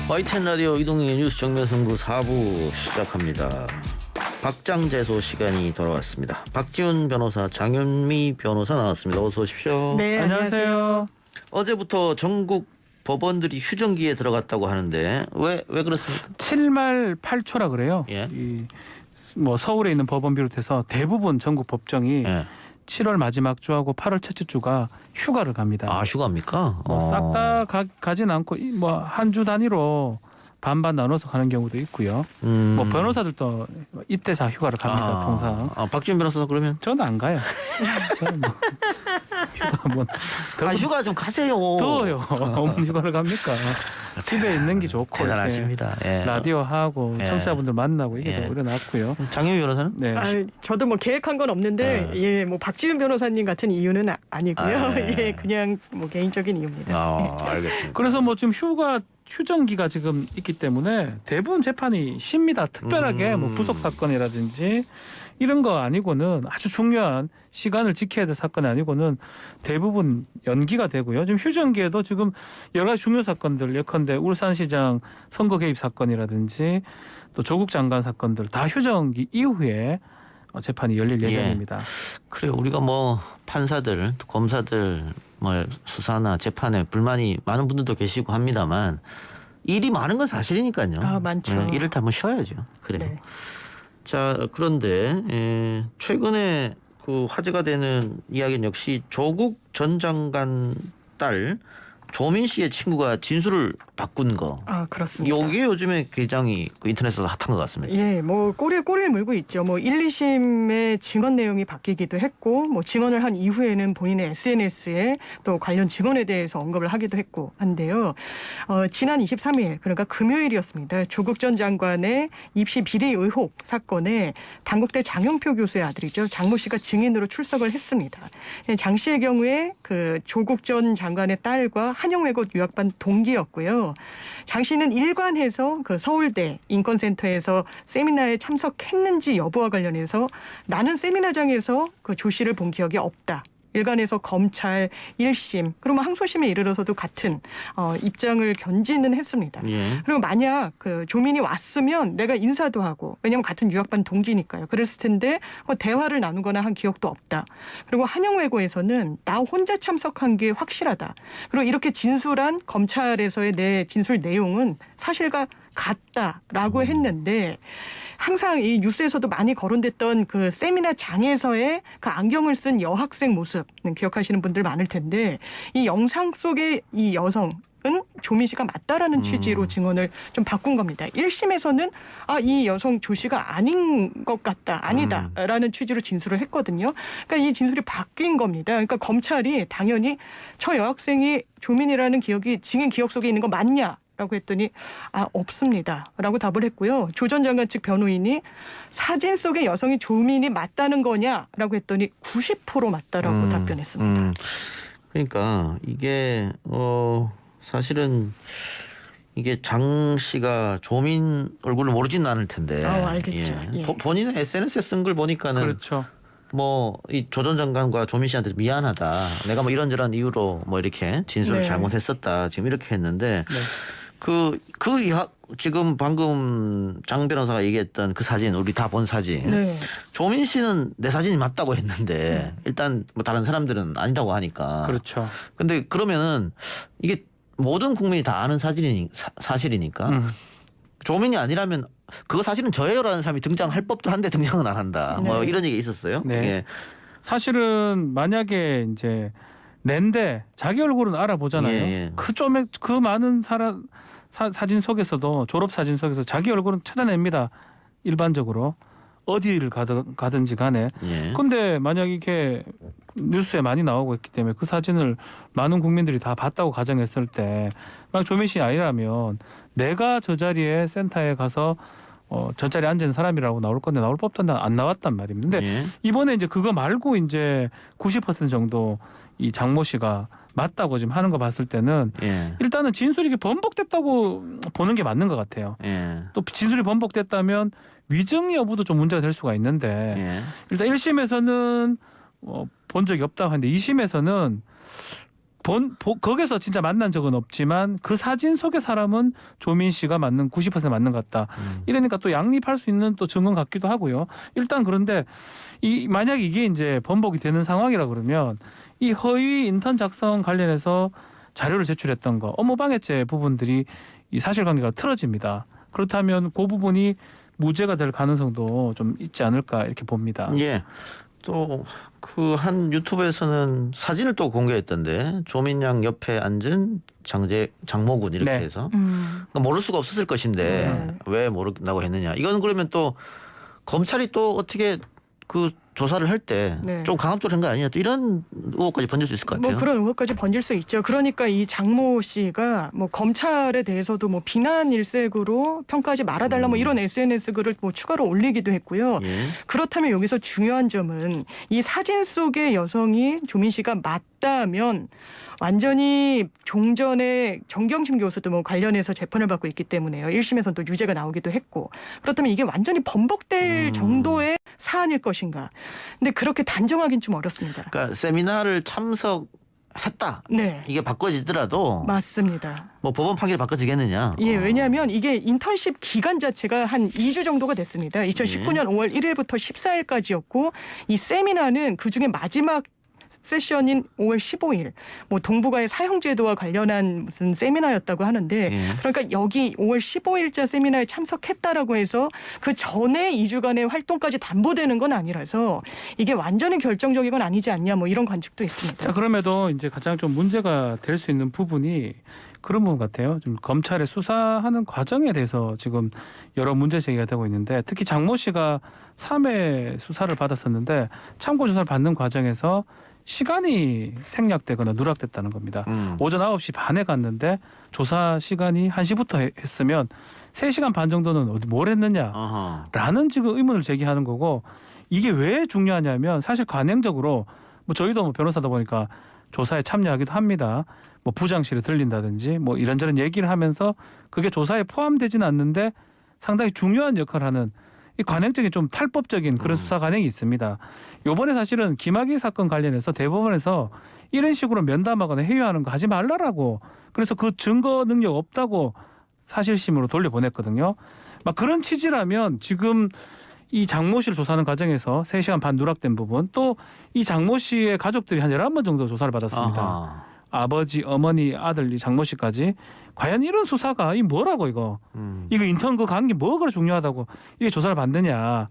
YTN 라디오 이동희의 뉴스 정면승부 4부 시작합니다. 박장재소 시간이 돌아왔습니다. 박지훈 변호사, 장윤미 변호사 나왔습니다. 어서 오십시오. 네, 안녕하세요. 어제부터 전국 법원들이 휴정기에 들어갔다고 하는데 왜 그렇습니까? 7말 8초라 그래요. 예. 뭐 서울에 있는 법원 비롯해서 대부분 전국 법정이 예. 7월 마지막 주하고 8월 첫째 주가 휴가를 갑니다. 아, 휴가입니까? 싹 다 가진 않고 뭐 한 주 단위로 반반 나눠서 가는 경우도 있고요. 뭐 변호사들도 이때 다 휴가를 갑니다. 통상. 박지훈 변호사 그러면? 저는 안 가요. 저는 뭐 휴가 뭐 휴가 좀 가세요. 더워요. 어머 휴가를 갑니까? 집에 있는 게 좋고 대단하십니다. 예. 라디오 하고 예. 청취자분들 만나고 이게 예. 더 오래 낫고요. 장윤미 변호사는? 네. 저도 뭐 계획한 건 없는데 예, 뭐 박지훈 변호사님 같은 이유는 아니고요. 예, 그냥 뭐 개인적인 이유입니다. 알겠습니다. 그래서 뭐 지금 휴정기가 지금 있기 때문에 대부분 재판이 쉽니다. 특별하게 뭐 부속 사건이라든지 이런 거 아니고는 아주 중요한 시간을 지켜야 될 사건이 아니고는 대부분 연기가 되고요. 지금 휴정기에도 지금 여러 가지 중요 사건들 예컨대 울산시장 선거 개입 사건이라든지 또 조국 장관 사건들 다 휴정기 이후에 재판이 열릴 예정입니다. 그래 우리가 뭐 판사들, 검사들 뭐 수사나 재판에 불만이 많은 분들도 계시고 합니다만 일이 많은 건 사실이니까요. 많죠. 일을 다 한번 쉬어야죠. 그래요. 네. 자 그런데 최근에 그 화제가 되는 이야기는 역시 조국 전 장관 딸 조민 씨의 친구가 진술을 바꾼 거. 그렇습니다. 이게 요즘에 굉장히 그 인터넷에서 핫한 것 같습니다. 예, 뭐 꼬리를 물고 있죠. 뭐 1, 2심의 증언 내용이 바뀌기도 했고, 뭐 증언을 한 이후에는 본인의 SNS에 또 관련 증언에 대해서 언급을 하기도 했고 한데요. 지난 23일, 그러니까 금요일이었습니다. 조국 전 장관의 입시 비리 의혹 사건에 단국대 장영표 교수의 아들이죠. 장모 씨가 증인으로 출석을 했습니다. 장 씨의 경우에 그 조국 전 장관의 딸과 한영외고 유학반 동기였고요. 장 씨는 일관해서 그 서울대 인권센터에서 세미나에 참석했는지 여부와 관련해서 나는 세미나장에서 그 조 씨를 본 기억이 없다. 일관해서 검찰 1심 그리고 항소심에 이르러서도 같은 입장을 견지는 했습니다. 예. 그리고 만약 그 조민이 왔으면 내가 인사도 하고 왜냐하면 같은 유학반 동기니까요. 그랬을 텐데 대화를 나누거나 한 기억도 없다. 그리고 한영외고에서는 나 혼자 참석한 게 확실하다. 그리고 이렇게 진술한 검찰에서의 내 진술 내용은 사실과 같다라고 했는데 항상 이 뉴스에서도 많이 거론됐던 그 세미나 장에서의 그 안경을 쓴 여학생 모습 기억하시는 분들 많을 텐데 이 영상 속의 이 여성은 조민 씨가 맞다라는 취지로 증언을 좀 바꾼 겁니다. 1심에서는 이 여성 조 씨가 아닌 것 같다, 아니다라는 취지로 진술을 했거든요. 그러니까 이 진술이 바뀐 겁니다. 그러니까 검찰이 당연히 저 여학생이 조민이라는 기억이 증인 기억 속에 있는 거 맞냐? 라고 했더니 없습니다. 라고 답을 했고요. 조 전 장관 측 변호인이 사진 속의 여성이 조민이 맞다는 거냐라고 했더니 90% 맞다라고 답변했습니다. 그러니까 이게 사실은 이게 장 씨가 조민 얼굴을 모르지는 않을 텐데. 알겠죠. 예. 본인의 SNS에 쓴 걸 보니까는 그렇죠. 뭐 이 조 전 장관과 조민 씨한테 미안하다. 내가 뭐 이런저런 이유로 뭐 이렇게 진술을 잘못했었다. 지금 이렇게 했는데 지금 방금 장 변호사가 얘기했던 그 사진 우리 다 본 사진. 네. 조민 씨는 내 사진이 맞다고 했는데 일단 뭐 다른 사람들은 아니라고 하니까. 그렇죠. 근데 그러면은 이게 모든 국민이 다 아는 사실이니까 조민이 아니라면 그거 사실은 저예요라는 사람이 등장할 법도 한데 등장은 안 한다. 뭐 이런 얘기 있었어요. 네. 예. 사실은 만약에 이제 낸데 자기 얼굴은 알아보잖아요. 예. 그 많은 사진 속에서도 졸업 사진 속에서 자기 얼굴은 찾아냅니다. 일반적으로 어디를 가든지 간에. 예. 근데 만약 이게 뉴스에 많이 나오고 있기 때문에 그 사진을 많은 국민들이 다 봤다고 가정했을 때 만약 조민 씨 아니라면 내가 저 자리에 센터에 가서 저 자리에 앉은 사람이라고 나올 건데 나올 법도 안 나왔단 말입니다. 근데 이번에 이제 그거 말고 이제 90% 정도 이 장모 씨가 맞다고 지금 하는 거 봤을 때는 일단은 진술이 번복됐다고 보는 게 맞는 것 같아요. 또 진술이 번복됐다면 위증 여부도 좀 문제가 될 수가 있는데 일단 1심에서는 본 적이 없다고 하는데 2심에서는 거기서 진짜 만난 적은 없지만 그 사진 속의 사람은 조민 씨가 90% 맞는 것 같다. 이러니까 또 양립할 수 있는 또 증언 같기도 하고요. 일단 그런데 만약 이게 이제 번복이 되는 상황이라 그러면 이 허위 인턴 작성 관련해서 자료를 제출했던 거 업무방해죄 부분들이 이 사실관계가 틀어집니다. 그렇다면 그 부분이 무죄가 될 가능성도 좀 있지 않을까 이렇게 봅니다. 예. 또 그 한 유튜브에서는 사진을 또 공개했던데 조민양 옆에 앉은 장모군 이렇게 네. 해서 그러니까 모를 수가 없었을 것인데 왜 모른다고 했느냐. 이건 그러면 또 검찰이 또 어떻게 그 조사를 할 때 좀 네. 강압적으로 한 거 아니냐. 또 이런 의혹까지 번질 수 있을 것 같아요. 뭐 그런 의혹까지 번질 수 있죠. 그러니까 이 장모 씨가 뭐 검찰에 대해서도 뭐 비난 일색으로 평가하지 말아달라 뭐 이런 SNS 글을 뭐 추가로 올리기도 했고요. 예. 그렇다면 여기서 중요한 점은 이 사진 속의 여성이 조민 씨가 맞다면 완전히 종전에 정경심 교수도 뭐 관련해서 재판을 받고 있기 때문에요. 1심에서는 또 유죄가 나오기도 했고. 그렇다면 이게 완전히 번복될 정도의 사안일 것인가. 근데 그렇게 단정하기는 좀 어렵습니다. 그러니까 세미나를 참석했다. 네. 이게 바꿔지더라도 맞습니다. 뭐 법원 판결이 바꿔지겠느냐. 예, 왜냐하면 이게 인턴십 기간 자체가 한 2주 정도가 됐습니다. 2019년 5월 1일부터 14일까지였고 이 세미나는 그중에 마지막 세션인 5월 15일 뭐 동북아의 사형제도와 관련한 무슨 세미나였다고 하는데 예. 그러니까 여기 5월 15일자 세미나에 참석했다라고 해서 그 전에 2주간의 활동까지 담보되는 건 아니라서 이게 완전히 결정적인 건 아니지 않냐 뭐 이런 관측도 있습니다. 자, 그럼에도 이제 가장 좀 문제가 될 수 있는 부분이 그런 부분 같아요. 좀 검찰의 수사하는 과정에 대해서 지금 여러 문제 제기가 되고 있는데 특히 장모 씨가 3회 수사를 받았었는데 참고 조사를 받는 과정에서 시간이 생략되거나 누락됐다는 겁니다. 오전 9시 반에 갔는데 조사 시간이 1시부터 했으면 3시간 반 정도는 어디 뭘 했느냐 어허. 라는 지금 의문을 제기하는 거고 이게 왜 중요하냐면 사실 관행적으로 뭐 저희도 뭐 변호사다 보니까 조사에 참여하기도 합니다. 뭐 부장실에 들린다든지 뭐 이런저런 얘기를 하면서 그게 조사에 포함되지는 않는데 상당히 중요한 역할을 하는 이 관행적인 좀 탈법적인 그런 수사 관행이 있습니다. 요번에 사실은 김학의 사건 관련해서 대법원에서 이런 식으로 면담하거나 회유하는 거 하지 말라라고 그래서 그 증거 능력 없다고 사실심으로 돌려보냈거든요. 막 그런 취지라면 지금 이 장모 씨를 조사하는 과정에서 3시간 반 누락된 부분 또 이 장모 씨의 가족들이 한 11번 정도 조사를 받았습니다. 아하. 아버지, 어머니, 아들, 이 장모 씨까지 과연 이런 수사가 이 뭐라고 이거 이거 인턴 그 관계 뭐가 그렇게 중요하다고 이게 조사를 받느냐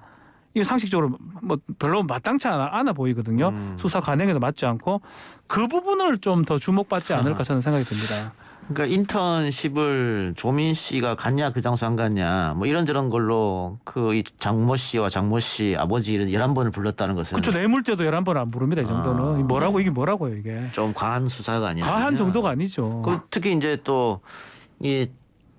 이게 상식적으로 뭐 별로 마땅치 않아 보이거든요. 수사 관행에도 맞지 않고 그 부분을 좀 더 주목받지 않을까 저는 생각이 듭니다. 그러니까 인턴십을 조민 씨가 갔냐 그 장소 안 갔냐 뭐 이런저런 걸로 그 이 장모 씨와 장모 씨 아버지 이런 11번을 불렀다는 것은 그렇죠. 뇌물죄도 11번 안 부릅니다. 이 정도는. 뭐라고 이게 뭐라고요 이게. 좀 과한 수사가 아니야. 과한 정도가 아니죠. 특히 이제 또 이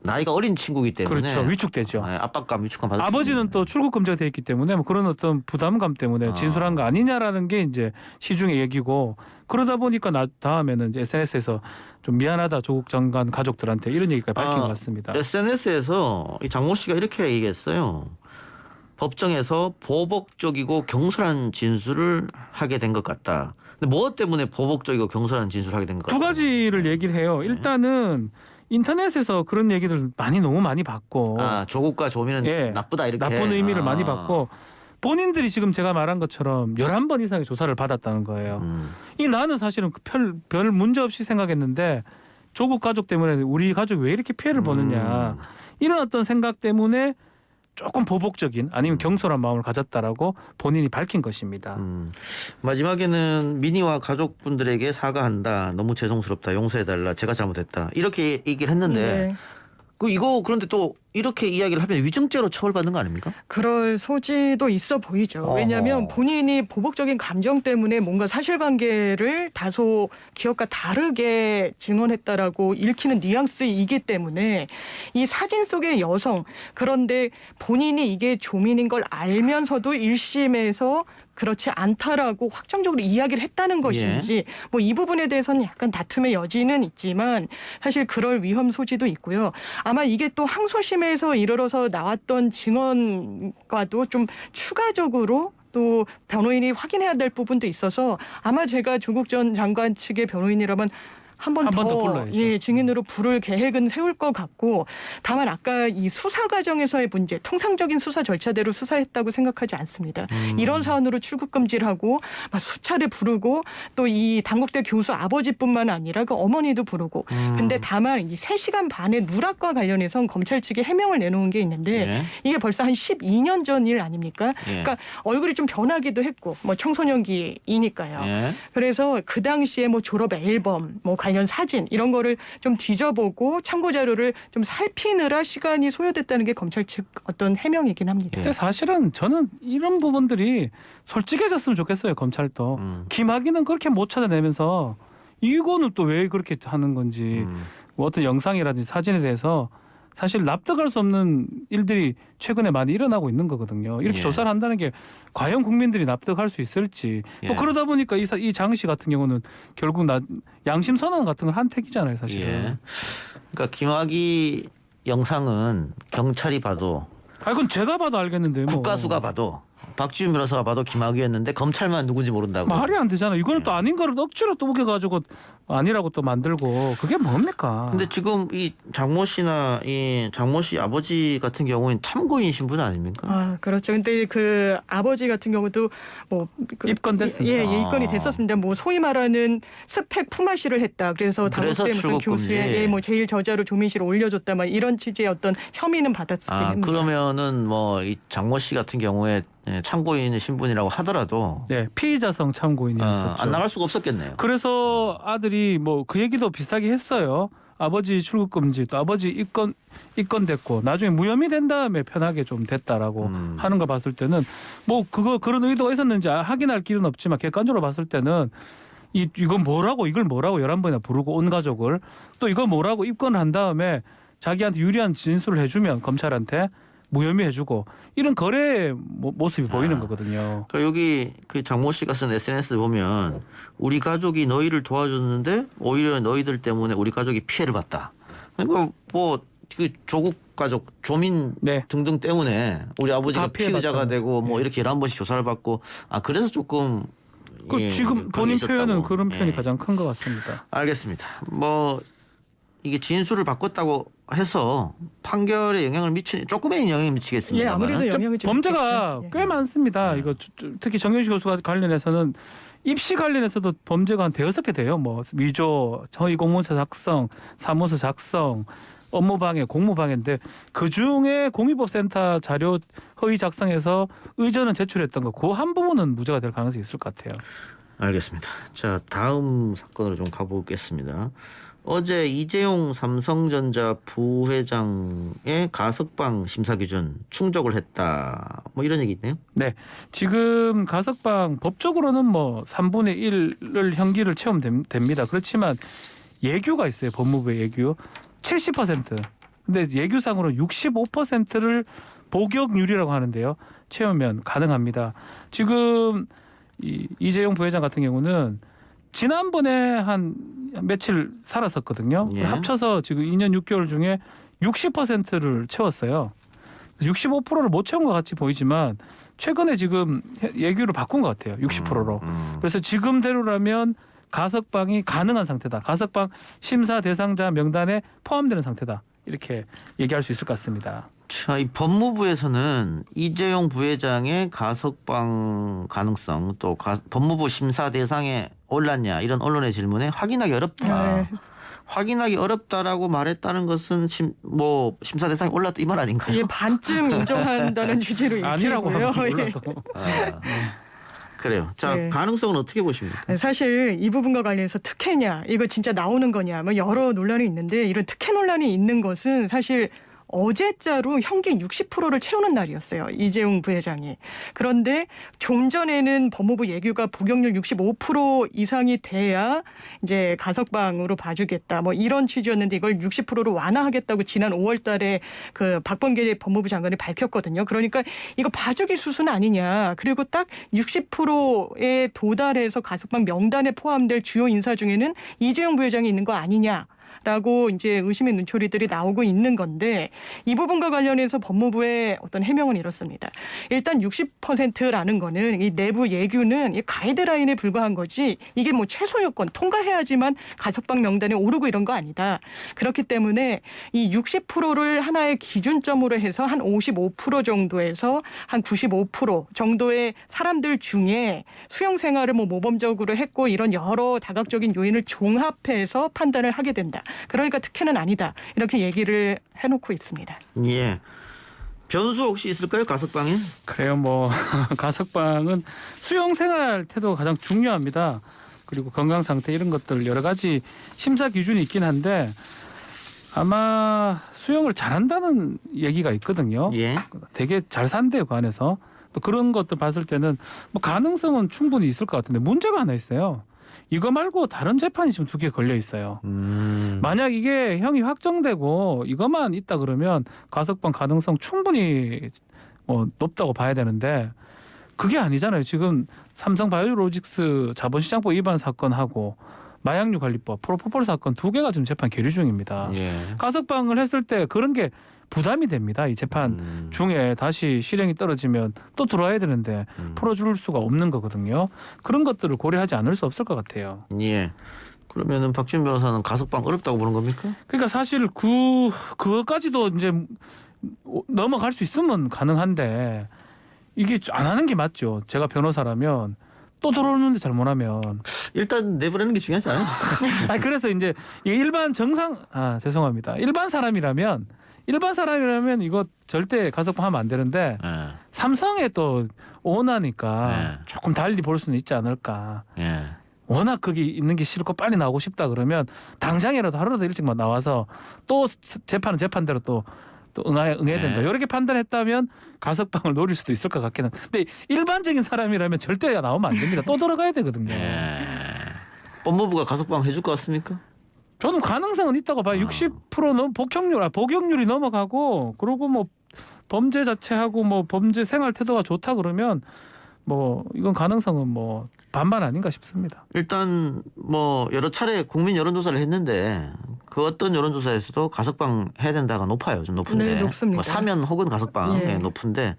나이가 어린 친구이기 때문에 그렇죠. 위축되죠. 압박감, 위축감 받을 수 아버지는 있는. 또 출국 금지가 되어 있기 때문에 뭐 그런 어떤 부담감 때문에 진술한 거 아니냐라는 게 이제 시중의 얘기고 그러다 보니까 다음에는 이제 SNS에서 좀 미안하다 조국 장관 가족들한테 이런 얘기까지 밝힌 것 같습니다. SNS에서 이 장모 씨가 이렇게 얘기했어요. 법정에서 보복적이고 경솔한 진술을 하게 된 것 같다. 근데 뭐 때문에 보복적이고 경솔한 진술을 하게 된 것 같다? 두 가지를 얘기를 해요. 일단은 인터넷에서 그런 얘기들 너무 많이 받고 조국과 조민은 예, 나쁘다 이렇게 나쁜 의미를 많이 받고 본인들이 지금 제가 말한 것처럼 11번 이상의 조사를 받았다는 거예요. 이 나는 사실은 별 문제 없이 생각했는데 조국 가족 때문에 우리 가족이 왜 이렇게 피해를 보느냐 이런 어떤 생각 때문에 조금 보복적인 아니면 경솔한 마음을 가졌다라고 본인이 밝힌 것입니다. 마지막에는 민희와 가족분들에게 사과한다. 너무 죄송스럽다. 용서해달라. 제가 잘못했다. 이렇게 얘기를 했는데 네. 그런데 또 이렇게 이야기를 하면 위증죄로 처벌받는 거 아닙니까? 그럴 소지도 있어 보이죠. 왜냐하면 본인이 보복적인 감정 때문에 뭔가 사실관계를 다소 기억과 다르게 증언했다라고 읽히는 뉘앙스이기 때문에 이 사진 속의 여성 그런데 본인이 이게 조민인 걸 알면서도 1심에서 그렇지 않다라고 확정적으로 이야기를 했다는 것인지 뭐 이 부분에 대해서는 약간 다툼의 여지는 있지만 사실 그럴 위험 소지도 있고요. 아마 이게 또 항소심에서 이르러서 나왔던 증언과도 좀 추가적으로 또 변호인이 확인해야 될 부분도 있어서 아마 제가 조국 전 장관 측의 변호인이라면 한 번 한번더 더 불러야죠. 예, 증인으로 부를 계획은 세울 것 같고 다만 아까 이 수사 과정에서의 문제, 통상적인 수사 절차대로 수사했다고 생각하지 않습니다. 이런 사안으로 출국 금지를 하고 막 수차례 부르고 또 이 단국대 교수 아버지뿐만 아니라 그 어머니도 부르고 근데 다만 이 3시간 반의 누락과 관련해서는 검찰 측이 해명을 내놓은 게 있는데 예. 이게 벌써 한 12년 전 일 아닙니까? 예. 그러니까 얼굴이 좀 변하기도 했고 뭐 청소년기이니까요. 예. 그래서 그 당시에 뭐 졸업 앨범, 뭐 관련 사진 이런 거를 좀 뒤져보고 참고 자료를 좀 살피느라 시간이 소요됐다는 게 검찰 측 어떤 해명이긴 합니다. 근데 사실은 저는 이런 부분들이 솔직해졌으면 좋겠어요. 검찰도. 김학의는 그렇게 못 찾아내면서 이거는 또 왜 그렇게 하는 건지 뭐 어떤 영상이라든지 사진에 대해서 사실 납득할 수 없는 일들이 최근에 많이 일어나고 있는 거거든요. 이렇게 예. 조사를 한다는 게 과연 국민들이 납득할 수 있을지. 예. 뭐 그러다 보니까 이 장 씨 같은 경우는 결국 양심 선언 같은 걸 한 택이잖아요, 사실은. 예. 그러니까 김학의 영상은 경찰이 봐도 아, 그건 제가 봐도 알겠는데 뭐. 국가수가 봐도 박지훈 변호사가 봐도 김학의였는데 검찰만 누군지 모른다고. 말이 안 되잖아. 이거는 또 아닌 거를 억지로 또 우겨가지고 아니라고 또 만들고 그게 뭡니까? 근데 지금 이 장모 씨나 이 장모 씨 아버지 같은 경우는 참고인 신분 아닙니까? 아, 그렇죠. 근데 그 아버지 같은 경우도 뭐 입건됐습니다. 예, 입건이 됐었습니다. 뭐 소위 말하는 스펙 품앗이를 했다. 그래서 그래서 단국대 무슨 출국 금지. 교수의 예, 뭐 제일 저자로 조민 씨를 올려줬다. 막 이런 취지의 어떤 혐의는 받았을 겁니다. 그러면은 뭐 이 장모 씨 같은 경우에 참고인의 신분이라고 하더라도 네, 피의자성 참고인이었었죠. 안 나갈 수가 없었겠네요. 그래서 아들이 뭐 그 얘기도 비슷하게 했어요. 아버지 출국 금지, 또 아버지 입건됐고 나중에 무혐의 된 다음에 편하게 좀 됐다라고 하는 거 봤을 때는 뭐 그런 의도가 있었는지 확인할 길은 없지만 객관적으로 봤을 때는 이건 뭐라고 이걸 뭐라고 11번이나 부르고 온 가족을 또 이거 뭐라고 입건을 한 다음에 자기한테 유리한 진술을 해주면 검찰한테 무혐의 해주고 이런 거래의 모습이 보이는 거거든요. 그러니까 여기 그 장모 씨가 쓴 SNS 보면 우리 가족이 너희를 도와줬는데 오히려 너희들 때문에 우리 가족이 피해를 봤다. 그러니까 뭐 그 조국 가족 조민 네. 등등 때문에 우리 아버지가 다 피해봤다는 피의자가 되고 거죠. 뭐 예. 이렇게 11번씩 조사를 받고 그래서 조금 지금 그런 게 본인 있었다고. 표현은 그런 표현이 예. 가장 큰 것 같습니다. 알겠습니다. 뭐 이게 진술을 바꿨다고 해서 판결에 영향을 조금의 영향을 미치겠습니다. 예, 아무래도 영향을 좀 범죄가 있겠죠. 꽤 많습니다. 이거 특히 정윤식 교수가 관련해서는 입시 관련해서도 범죄가 한 5개 돼요. 뭐 위조, 허위 공문서 작성, 사무소 작성, 업무방해, 공무방해인데 그중에 공익법센터 자료 허위 작성해서 의전은 제출했던 거 그 한 부분은 무죄가 될 가능성이 있을 것 같아요. 알겠습니다. 자, 다음 사건으로 좀 가보겠습니다. 어제 이재용 삼성전자 부회장의 가석방 심사 기준 충족을 했다. 뭐 이런 얘기 있네요. 네, 지금 가석방 법적으로는 뭐 3분의 1을 형기를 채우면 됩니다. 그렇지만 예규가 있어요. 법무부의 예규 70%. 근데 예규상으로 65%를 복역률이라고 하는데요. 채우면 가능합니다. 지금 이재용 부회장 같은 경우는 지난번에 한 며칠 살았었거든요. 예. 합쳐서 지금 2년 6개월 중에 60%를 채웠어요. 65%를 못 채운 것 같이 보이지만 최근에 지금 예규를 바꾼 것 같아요. 60%로. 그래서 지금대로라면 가석방이 가능한 상태다. 가석방 심사 대상자 명단에 포함되는 상태다. 이렇게 얘기할 수 있을 것 같습니다. 자, 이 법무부에서는 이재용 부회장의 가석방 가능성 또 법무부 심사 대상에 올랐냐 이런 언론의 질문에 확인하기 어렵다. 네. 확인하기 어렵다라고 말했다는 것은 심사 대상에 올랐다 이 말 아닌가요? 예, 반쯤 인정한다는 취지로 아니라고 읽히고요. 하면 예. 몰라도. 그래요. 자, 네. 가능성은 어떻게 보십니까? 사실 이 부분과 관련해서 특혜냐, 이거 진짜 나오는 거냐, 뭐 여러 논란이 있는데 이런 특혜 논란이 있는 것은 사실 어제자로 형기 60%를 채우는 날이었어요. 이재용 부회장이. 그런데 좀 전에는 법무부 예규가 복역률 65% 이상이 돼야 이제 가석방으로 봐주겠다. 뭐 이런 취지였는데 이걸 60%로 완화하겠다고 지난 5월 달에 그 박범계 법무부 장관이 밝혔거든요. 그러니까 이거 봐주기 수순 아니냐. 그리고 딱 60%에 도달해서 가석방 명단에 포함될 주요 인사 중에는 이재용 부회장이 있는 거 아니냐. 라고 이제 의심의 눈초리들이 나오고 있는 건데 이 부분과 관련해서 법무부의 어떤 해명은 이렇습니다. 일단 60%라는 거는 이 내부 예규는 이 가이드라인에 불과한 거지 이게 뭐 최소 요건 통과해야지만 가석방 명단에 오르고 이런 거 아니다. 그렇기 때문에 이 60%를 하나의 기준점으로 해서 한 55% 정도에서 한 95% 정도의 사람들 중에 수용 생활을 뭐 모범적으로 했고 이런 여러 다각적인 요인을 종합해서 판단을 하게 된다. 그러니까 특혜는 아니다. 이렇게 얘기를 해놓고 있습니다. 예. 변수 혹시 있을까요? 가석방에? 그래요. 뭐 가석방은 수용 생활 태도가 가장 중요합니다. 그리고 건강 상태 이런 것들 여러 가지 심사 기준이 있긴 한데 아마 수용을 잘한다는 얘기가 있거든요. 예. 되게 잘 산대요, 그 안에서. 또 그런 것들 봤을 때는 뭐 가능성은 충분히 있을 것 같은데 문제가 하나 있어요. 이거 말고 다른 재판이 지금 2개 걸려 있어요. 만약 이게 형이 확정되고 이것만 있다 그러면 가석방 가능성 충분히 높다고 봐야 되는데 그게 아니잖아요. 지금 삼성바이오로직스 자본시장법 위반 사건하고 마약류 관리법, 프로포폴 사건 2개가 지금 재판 계류 중입니다. 예. 가석방을 했을 때 그런 게 부담이 됩니다. 이 재판 중에 다시 실형이 떨어지면 또 들어와야 되는데 풀어줄 수가 없는 거거든요. 그런 것들을 고려하지 않을 수 없을 것 같아요. 예. 그러면은 박준 변호사는 가석방 어렵다고 보는 겁니까? 그러니까 사실 그것까지도 이제 넘어갈 수 있으면 가능한데 이게 안 하는 게 맞죠. 제가 변호사라면 또 들어오는데 잘못하면 일단 내보내는 게 중요하지 않아요? 아니 그래서 이제 이게 일반 죄송합니다. 일반 사람이라면 이거 절대 가석방하면 안 되는데 예. 삼성에 또 오나니까 네. 조금 달리 볼 수는 있지 않을까. 예. 워낙 거기 있는 게 싫고 빨리 나오고 싶다 그러면 당장이라도 하루라도 일찍만 나와서 또 재판은 재판대로 또 응해야 된다. 네. 이렇게 판단했다면 가석방을 노릴 수도 있을 것 같긴 한데 근데 일반적인 사람이라면 절대 나오면 안 됩니다. 또 들어가야 되거든요. 예. 법무부가 가석방 해줄 것 같습니까? 저는 가능성은 있다고 봐요. 60% 복역률이 넘어가고 그리고 뭐 범죄 자체하고 뭐 범죄 생활 태도가 좋다 그러면 뭐 이건 가능성은 뭐 반반 아닌가 싶습니다. 일단 뭐 여러 차례 국민 여론조사를 했는데 그 어떤 여론조사에서도 가석방 해야 된다가 높아요. 좀 높은데. 네, 높습니다. 뭐 사면 혹은 가석방 예. 높은데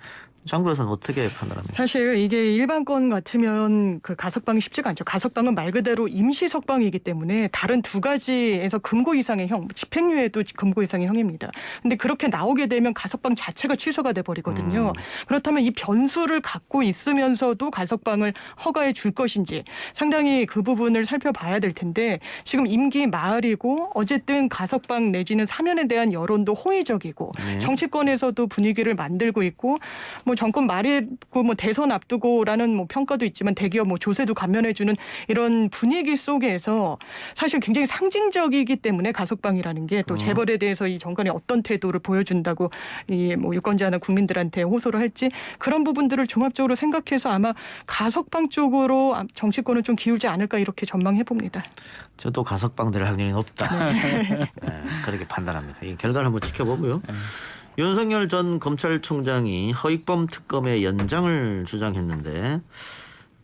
장 변호사는 어떻게 판단합니까? 사실 이게 일반 건 같으면 그 가석방이 쉽지가 않죠. 가석방은 말 그대로 임시 석방이기 때문에 다른 2가지에서 금고 이상의 형, 집행유예도 금고 이상의 형입니다. 근데 그렇게 나오게 되면 가석방 자체가 취소가 돼 버리거든요. 그렇다면 이 변수를 갖고 있으면서도 가석방을 허가해 줄 것인지 상당히 그 부분을 살펴봐야 될 텐데 지금 임기 말이고 어쨌든 가석방 내지는 사면에 대한 여론도 호의적이고 네. 정치권에서도 분위기를 만들고 있고 뭐 정권 말이고 뭐 대선 앞두고라는 뭐 평가도 있지만 대기업 뭐 조세도 감면해주는 이런 분위기 속에서 사실 굉장히 상징적이기 때문에 가석방이라는 게 또 재벌에 대해서 이 정권이 어떤 태도를 보여준다고 이 뭐 유권자나 국민들한테 호소를 할지 그런 부분들을 종합적으로 생각해서 아마 가석방 쪽으로 정치권은 좀 기울지 않을까 이렇게 전망해 봅니다. 저도 가석방 될 확률이 높다. 네, 그렇게 판단합니다. 이 결과를 한번 지켜보고요. 윤석열 전 검찰총장이 허익범 특검의 연장을 주장했는데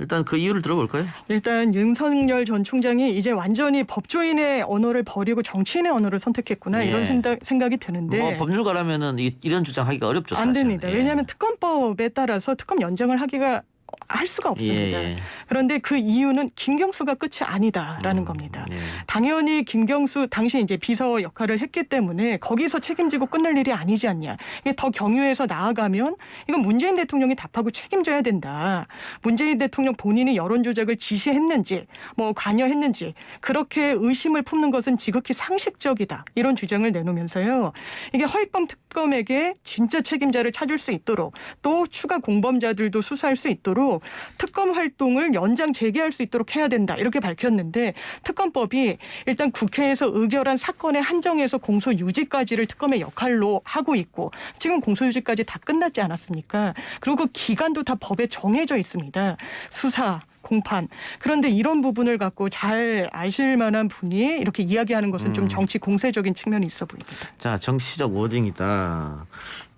일단 그 이유를 들어볼까요? 일단 윤석열 전 총장이 이제 완전히 법조인의 언어를 버리고 정치인의 언어를 선택했구나 예. 이런 생각이 드는데 뭐 법률가라면 이런 주장하기가 어렵죠. 안 사실. 됩니다. 예. 왜냐하면 특검법에 따라서 특검 연장을 하기가 할 수가 없습니다. 예. 그런데 그 이유는 김경수가 끝이 아니다라는 겁니다. 예. 당연히 김경수 당시 이제 비서 역할을 했기 때문에 거기서 책임지고 끝낼 일이 아니지 않냐. 이게 더 경유해서 나아가면 이건 문재인 대통령이 답하고 책임져야 된다. 문재인 대통령 본인이 여론 조작을 지시했는지 뭐 관여했는지 그렇게 의심을 품는 것은 지극히 상식적이다. 이런 주장을 내놓으면서요. 이게 허익범 특검에게 진짜 책임자를 찾을 수 있도록 또 추가 공범자들도 수사할 수 있도록 특검 활동을 연장 재개할 수 있도록 해야 된다. 이렇게 밝혔는데 특검법이 일단 국회에서 의결한 사건에 한정해서 공소 유지까지를 특검의 역할로 하고 있고 지금 공소 유지까지 다 끝났지 않았습니까? 그리고 그 기간도 다 법에 정해져 있습니다. 수사, 공판. 그런데 이런 부분을 갖고 잘 아실 만한 분이 이렇게 이야기하는 것은 좀 정치 공세적인 측면이 있어 보입니다. 자, 정치적 워딩이다.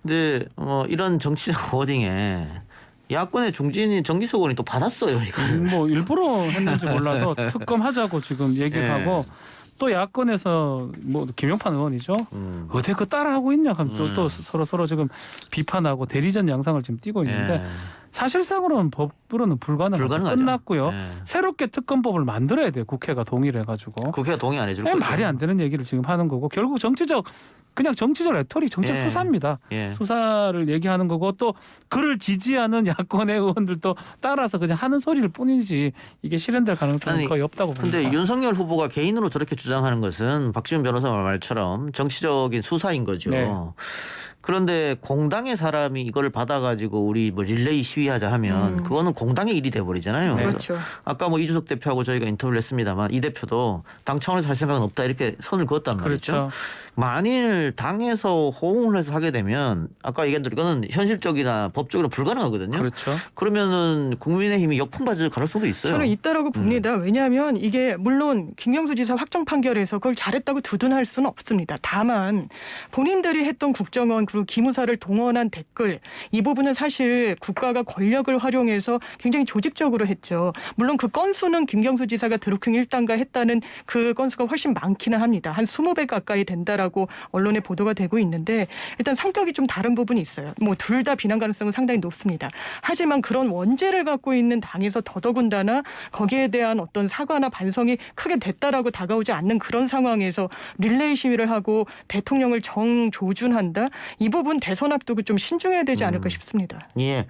근데 이런 정치적 워딩에 야권의 중진인 정기석 의원이 또 받았어요. 이거. 뭐 일부러 했는지 몰라도 특검 하자고 지금 얘기를 예. 하고 또 야권에서 뭐 김용판 의원이죠. 어떻게 그 따라하고 있냐 하면서 또 서로 지금 비판하고 대리전 양상을 지금 띠고 있는데 예. 사실상으로는 법으로는 불가능하죠. 끝났고요. 예. 새롭게 특검법을 만들어야 돼요. 국회가 동의를 해가지고. 국회가 동의 안 해줄 그냥 거죠. 말이 안 되는 얘기를 지금 하는 거고 결국 정치적 레토릭 정책 예. 수사입니다. 예. 수사를 얘기하는 거고 또 그를 지지하는 야권의 의원들도 따라서 그냥 하는 소리일 뿐이지 이게 실현될 가능성은 아니, 거의 없다고 봅니다. 근데 윤석열 후보가 개인으로 저렇게 주장하는 것은 박지원 변호사 말처럼 정치적인 수사인 거죠. 네. 그런데 공당의 사람이 이걸 받아가지고 우리 뭐 릴레이 시위하자 하면 그거는 공당의 일이 돼버리잖아요. 네. 그렇죠. 아까 뭐 이준석 대표하고 저희가 인터뷰를 했습니다만 이 대표도 당 차원에서 할 생각은 없다 이렇게 선을 그었단 말이죠. 그렇죠. 만일 당에서 호응을 해서 하게 되면 아까 얘기한 대로 이거는 현실적이나 법적으로 불가능하거든요. 그렇죠. 그러면은 국민의힘이 역풍받을 가능성도 있어요. 저는 있다라고 봅니다. 왜냐하면 이게 물론 김경수 지사 확정 판결에서 그걸 잘했다고 두둔할 수는 없습니다. 다만 본인들이 했던 국정원 그리고 기무사를 동원한 댓글 이 부분은 사실 국가가 권력을 활용해서 굉장히 조직적으로 했죠. 물론 그 건수는 김경수 지사가 드루킹 1단가 했다는 그 건수가 훨씬 많기는 합니다. 한 20배 가까이 된다라고 언론에 보도가 되고 있는데 일단 성격이 좀 다른 부분이 있어요. 뭐 둘 다 비난 가능성은 상당히 높습니다. 하지만 그런 원죄를 갖고 있는 당에서 더더군다나 거기에 대한 어떤 사과나 반성이 크게 됐다라고 다가오지 않는 그런 상황에서 릴레이 시위를 하고 대통령을 정조준한다? 이 부분 대선 앞두고 좀 신중해야 되지 않을까 싶습니다. 예.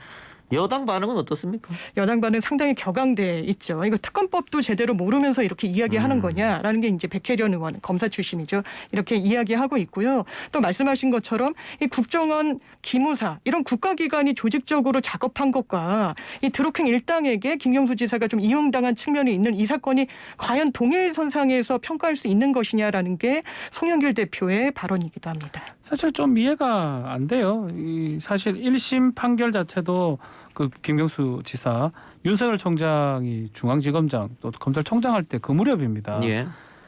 여당 반응은 어떻습니까? 여당 반응 상당히 격앙돼 있죠. 이거 특검법도 제대로 모르면서 이렇게 이야기하는 거냐라는 게 이제 백혜련 의원 검사 출신이죠. 이렇게 이야기하고 있고요. 또 말씀하신 것처럼 이 국정원 기무사 이런 국가기관이 조직적으로 작업한 것과 이 드루킹 일당에게 김경수 지사가 좀 이용당한 측면이 있는 이 사건이 과연 동일선상에서 평가할 수 있는 것이냐라는 게 송영길 대표의 발언이기도 합니다. 사실 좀 이해가 안 돼요. 이 사실 1심 판결 자체도 그 김경수 지사 윤석열 총장이 중앙지검장 또 검찰총장 할 때 그 무렵입니다. 예.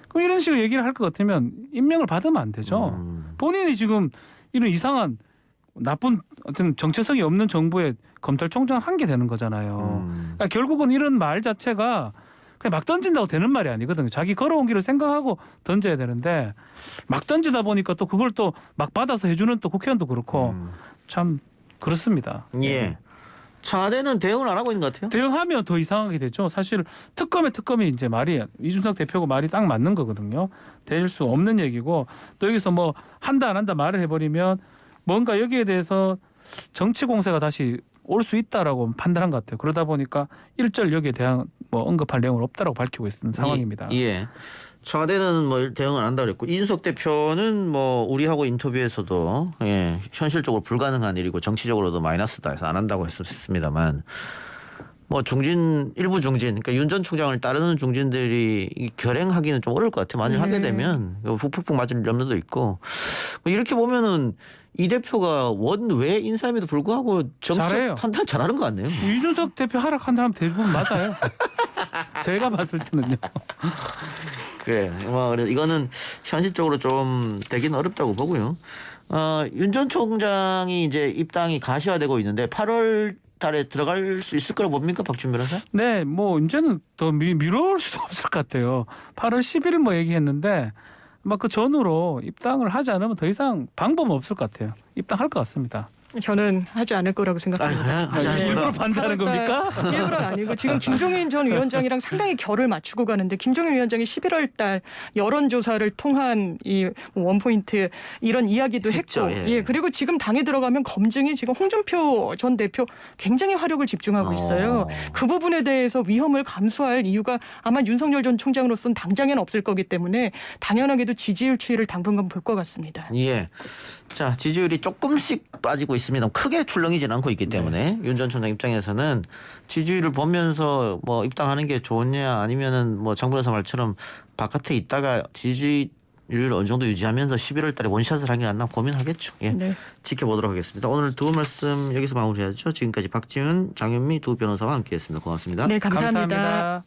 그럼 이런 식으로 얘기를 할 것 같으면 임명을 받으면 안 되죠. 본인이 지금 이런 이상한 나쁜 어떤 정체성이 없는 정부의 검찰총장을 한 게 되는 거잖아요. 그러니까 결국은 이런 말 자체가 그냥 막 던진다고 되는 말이 아니거든요. 자기 걸어온 길을 생각하고 던져야 되는데 막 던지다 보니까 또 그걸 또 막 받아서 해주는 또 국회의원도 그렇고 참 그렇습니다. 예. 청와대는 대응을 안 하고 있는 것 같아요. 대응하면 더 이상하게 되죠. 사실 특검이 이제 말이 이준석 대표가 말이 딱 맞는 거거든요. 될 수 없는 얘기고 또 여기서 뭐 한다 안 한다 말을 해버리면 뭔가 여기에 대해서 정치 공세가 다시 올 수 있다라고 판단한 것 같아요. 그러다 보니까 일절 여기에 대한 뭐 언급할 내용은 없다라고 밝히고 있는 상황입니다. 예. 청와대는 뭐 대응을 안 한다고 그랬고 이준석 대표는 뭐 우리하고 인터뷰에서도 예, 현실적으로 불가능한 일이고 정치적으로도 마이너스다 해서 안 한다고 했습니다만 뭐 일부 중진 그러니까 윤 전 총장을 따르는 중진들이 결행하기는 좀 어려울 것 같아요. 만일 하게 되면 푹푹 맞을 염려도 있고 이렇게 보면은 이 대표가 원외 인사임에도 불구하고 정치적 잘해요. 판단 잘하는 거 같네요. 이준석 대표 하락한 사람 대부분 맞아요. 제가 봤을 때는요. 그래. 뭐 그래서 이거는 현실적으로 좀 되긴 어렵다고 보고요. 윤 전 총장이 이제 입당이 가시화되고 있는데 8월 달에 들어갈 수 있을 거라고 봅니까, 박준 변호사? 네, 뭐 이제는 더 미뤄올 수도 없을 것 같아요. 8월 10일 뭐 얘기했는데 아마 그 전후로 입당을 하지 않으면 더 이상 방법은 없을 것 같아요. 입당할 것 같습니다. 저는 하지 않을 거라고 생각합니다. 하지 않을 거다. 일부러 반대하는 겁니까? 일부러는 아니고 지금 김종인 전 위원장이랑 상당히 결을 맞추고 가는데 김종인 위원장이 11월 달 여론조사를 통한 이 원포인트 이런 이야기도 했죠, 했고 예. 예. 그리고 지금 당에 들어가면 검증이 지금 홍준표 전 대표 굉장히 화력을 집중하고 있어요. 그 부분에 대해서 위험을 감수할 이유가 아마 윤석열 전 총장으로서는 당장에는 없을 거기 때문에 당연하게도 지지율 추이를 당분간 볼 것 같습니다. 예. 자, 지지율이 조금씩 빠지고 있습니다. 크게 출렁이진 않고 있기 때문에 윤 전 총장 입장에서는 지지율을 보면서 뭐 입당하는 게 좋냐 아니면은 뭐 장 변호사 말처럼 바깥에 있다가 지지율을 어느 정도 유지하면서 11월 달에 원샷을 하긴 않나 고민하겠죠. 예. 네. 지켜보도록 하겠습니다. 오늘 두 말씀 여기서 마무리하죠. 지금까지 박지훈, 장현미 두 변호사와 함께했습니다. 고맙습니다. 네, 감사합니다. 감사합니다.